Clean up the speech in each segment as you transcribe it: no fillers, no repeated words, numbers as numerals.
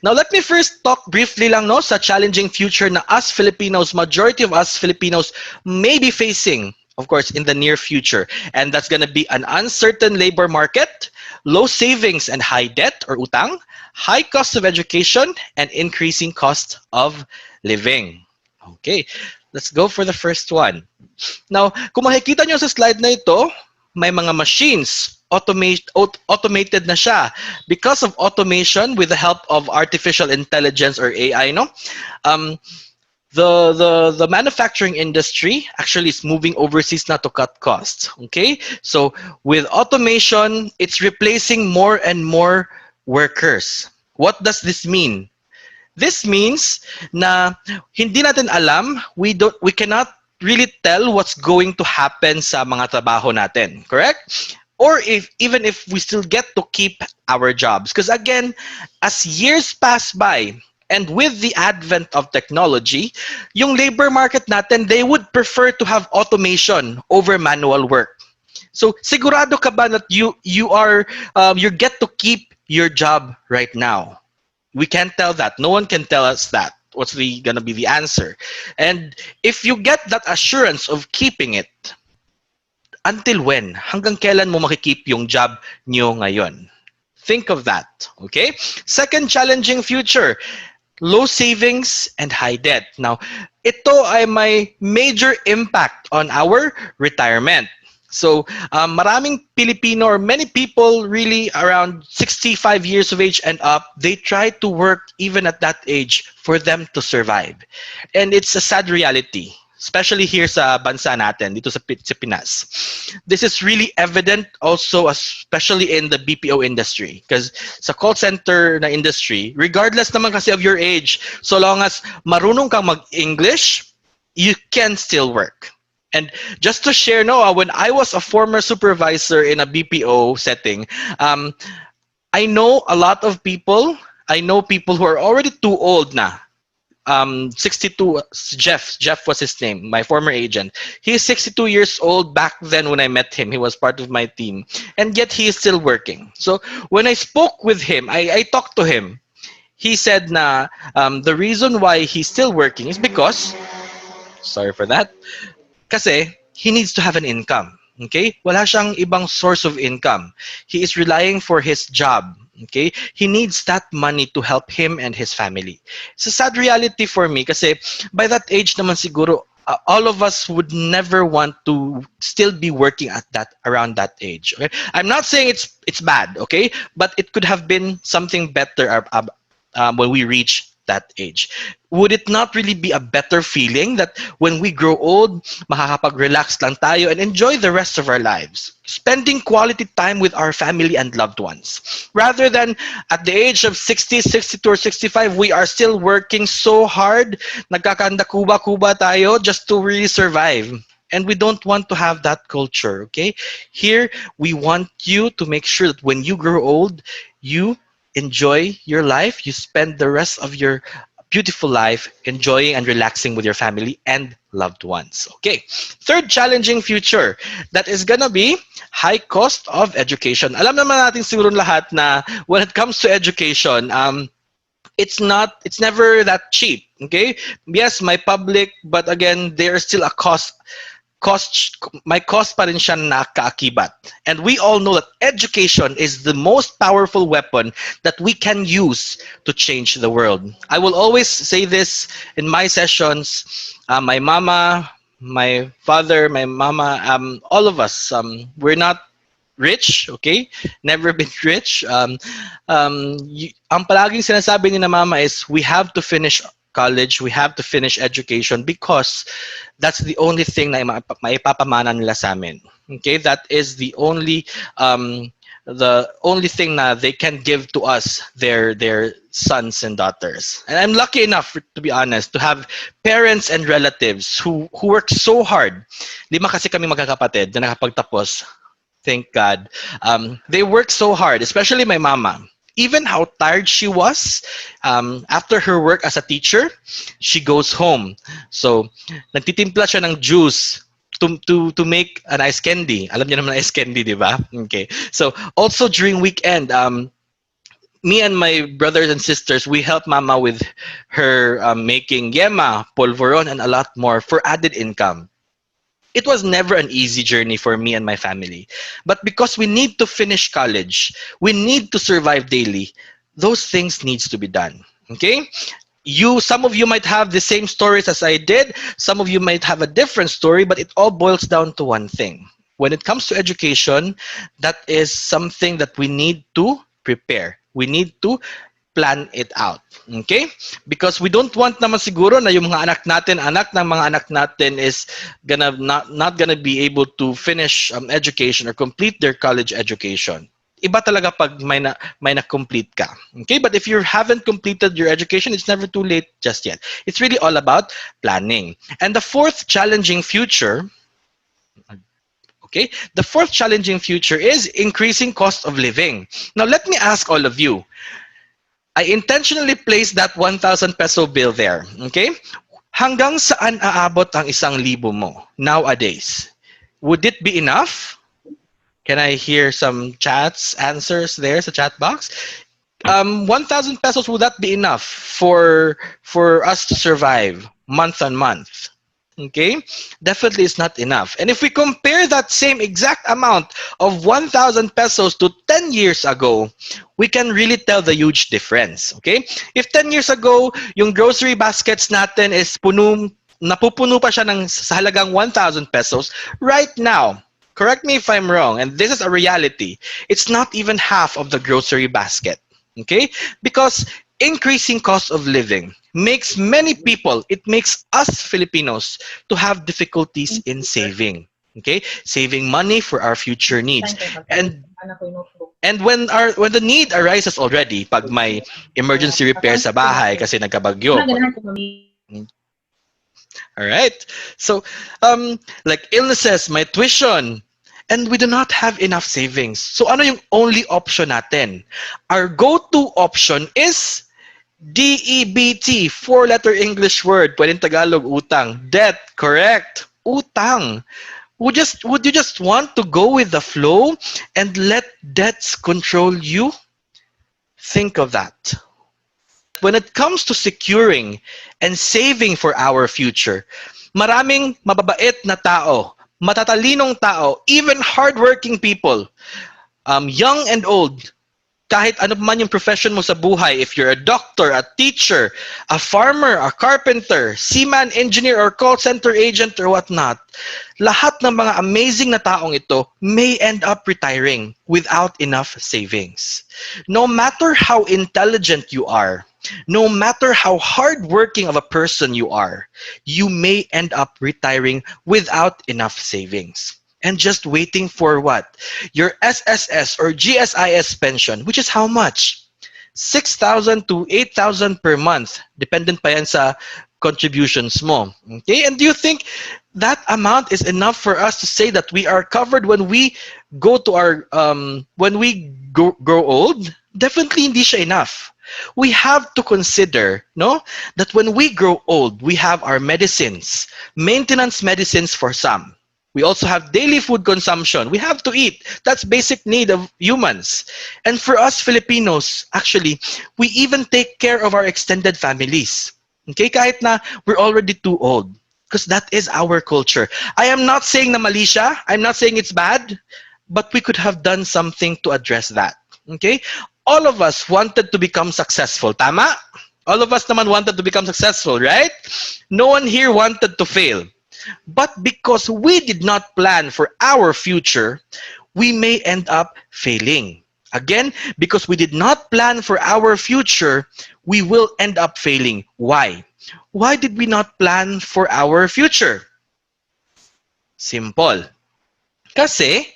Now, let me first talk briefly lang no sa challenging future na us Filipinos, majority of us Filipinos may be facing, of course, in the near future. And that's going to be an uncertain labor market, low savings and high debt or utang, high cost of education, and increasing cost of living. Okay, let's go for the first one. Now, kung makikita nyo sa slide na ito, may mga machines, automated na siya. Because of automation with the help of artificial intelligence or AI, no? The manufacturing industry actually is moving overseas now to cut costs. Okay, so with automation, it's replacing more and more workers. What does this mean? This means na hindi natin alam, we cannot really tell what's going to happen sa mga trabaho natin, correct? Or even if we still get to keep our jobs. Because again, as years pass by, and with the advent of technology, yung labor market natin, they would prefer to have automation over manual work. So sigurado ka ba that you get to keep your job right now? We can't tell that. No one can tell us that. What's gonna be the answer? And if you get that assurance of keeping it, until when? Hanggang kailan mo makikeep yung job nyo ngayon? Think of that, okay? Second challenging future, low savings and high debt. Now, ito ay may major impact on our retirement. So, maraming Filipino or many people really around 65 years of age and up, they try to work even at that age for them to survive. And it's a sad reality, especially here sa bansa natin, dito sa Pinas. This is really evident also, especially in the BPO industry. Because sa call center na industry, regardless naman kasi of your age, so long as marunong kang mag-English, you can still work. And just to share, no, when I was a former supervisor in a BPO setting, I know a lot of people. I know people who are already too old na. 62, Jeff was his name, my former agent. He is 62 years old back then when I met him. He was part of my team. And yet he is still working. So when I spoke with him, I talked to him. He said na the reason why he's still working is because, sorry for that, kasi he needs to have an income. Okay? Wala siyang ibang source of income. He is relying for his job. Okay? He needs that money to help him and his family. It's a sad reality for me kasi by that age naman siguro, all of us would never want to still be working at around that age. Okay? I'm not saying it's bad, okay? But it could have been something better when we reach that age. Would it not really be a better feeling that when we grow old, makakapag-relax lang tayo and enjoy the rest of our lives, spending quality time with our family and loved ones, rather than at the age of 60, 62, or 65, we are still working so hard, nagkakanda kuba-kuba tayo just to really survive. And we don't want to have that culture, okay? Here, we want you to make sure that when you grow old, you enjoy your life, you spend the rest of your beautiful life enjoying and relaxing with your family and loved ones. Okay, third challenging future, that is gonna be high cost of education. Alam naman natin siguro lahat na when it comes to education, it's never that cheap. Okay, yes, my public, but again, there's still a may cost pa rin siya na kaakibat. And we all know that education is the most powerful weapon that we can use to change the world. I will always say this in my sessions. My mama, my father, my mama, all of us, we're not rich, okay? Never been rich. Ang palaging sinasabi ni na mama is, we have to finish college, we have to finish education because that's the only thing na maipapamana nila sa amin. Okay, that is the only thing na they can give to us, their sons and daughters. And I'm lucky enough, to be honest, to have parents and relatives who work so hard. Lima kasi kami magkakapatid na nakapagtapos. Thank God. They work so hard, especially my mama. Even how tired she was, after her work as a teacher, she goes home. So, nagtitimpla siya ng juice to make an ice candy. Alam niyo naman ice candy, di ba? Okay. So, also during weekend, me and my brothers and sisters, we help mama with her making yema, polvoron, and a lot more for added income. It was never an easy journey for me and my family. But because we need to finish college, we need to survive daily, those things needs to be done. Okay? Some of you might have the same stories as I did. Some of you might have a different story, but it all boils down to one thing. When it comes to education, that is something that we need to prepare. We need to plan it out. Okay? Because we don't want naman siguro na yung mga anak ng mga anak natin is not gonna be able to finish education or complete their college education. Iba talaga pag may na-complete ka. Okay? But if you haven't completed your education, it's never too late just yet. It's really all about planning. And the fourth challenging future, okay? The fourth challenging future is increasing cost of living. Now, let me ask all of you. I intentionally placed that 1,000 peso bill there. Okay? Hanggang saan aabot ang 1,000 mo nowadays? Would it be enough? Can I hear some answers there sa chat box? 1,000 pesos, would that be enough for us to survive month on month? Okay, definitely it's not enough. And if we compare that same exact amount of 1,000 pesos to 10 years ago, we can really tell the huge difference. Okay, if 10 years ago yung grocery baskets natin is napupuno pa siya sa halagang 1,000 pesos, right now, correct me if I'm wrong, and this is a reality, it's not even half of the grocery basket. Okay, because increasing cost of living makes many people, it makes us Filipinos to have difficulties in saving. Okay, saving money for our future needs. And when the need arises already, pag may emergency repair sa bahay kasi nagkabagyo. All right. So, like illnesses, my tuition, and we do not have enough savings. So, ano yung only option natin? Our go-to option is DEBT, four-letter English word. Pwedeng Tagalog, utang. Debt, correct. Utang. Would you just want to go with the flow and let debts control you? Think of that. When it comes to securing and saving for our future, maraming mababait na tao, matatalinong tao, even hardworking people, young and old, kahit ano man yung profession mo sa buhay, if you're a doctor, a teacher, a farmer, a carpenter, seaman, engineer, or call center agent, or whatnot, lahat ng mga amazing na taong ito may end up retiring without enough savings. No matter how intelligent you are, no matter how hardworking of a person you are, you may end up retiring without enough savings. And just waiting for what? Your SSS or GSIS pension, which is how much? 6,000 to 8,000 per month. Dependent pa yan sa contributions mo. Okay? And do you think that amount is enough for us to say that we are covered when we go to our, when we grow old? Definitely hindi siya enough. We have to consider, no, that when we grow old, we have our medicines, maintenance medicines for some. We also have daily food consumption. We have to eat. That's basic need of humans. And for us Filipinos, actually, we even take care of our extended families. Okay, kahit na we're already too old. Because that is our culture. I am not saying na mali siya. I'm not saying it's bad. But we could have done something to address that. Okay? All of us wanted to become successful. Tama? All of us naman wanted to become successful, right? No one here wanted to fail. But because we did not plan for our future, we may end up failing. Again, because we did not plan for our future, we will end up failing. Why? Why did we not plan for our future? Simple. Kasi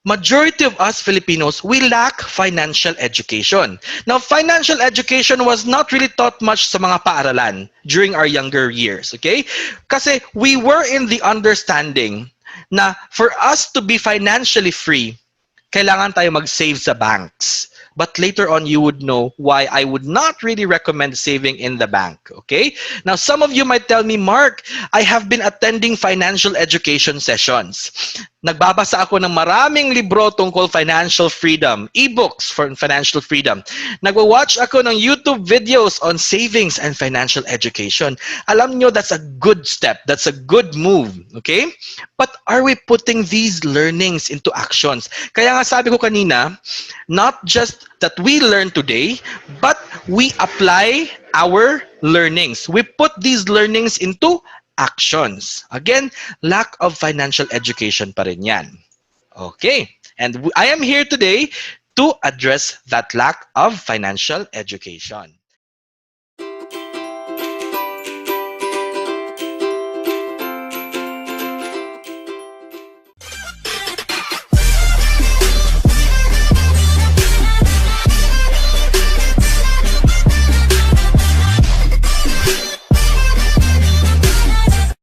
majority of us Filipinos, we lack financial education. Now, financial education was not really taught much sa mga paaralan during our younger years, okay? Kasi we were in the understanding na for us to be financially free, kailangan tayo mag-save sa banks. But later on, you would know why I would not really recommend saving in the bank, okay? Now, some of you might tell me, Mark, I have been attending financial education sessions. Nagbabasa ako ng maraming libro tungkol financial freedom, ebooks for financial freedom. Nagwa-watch ako ng YouTube videos on savings and financial education. Alam nyo, that's a good step. That's a good move. Okay? But are we putting these learnings into actions? Kaya nga sabi ko kanina, not just that we learn today, but we apply our learnings. We put these learnings into actions. Again, lack of financial education pa rin yan. Okay. And I am here today to address that lack of financial education.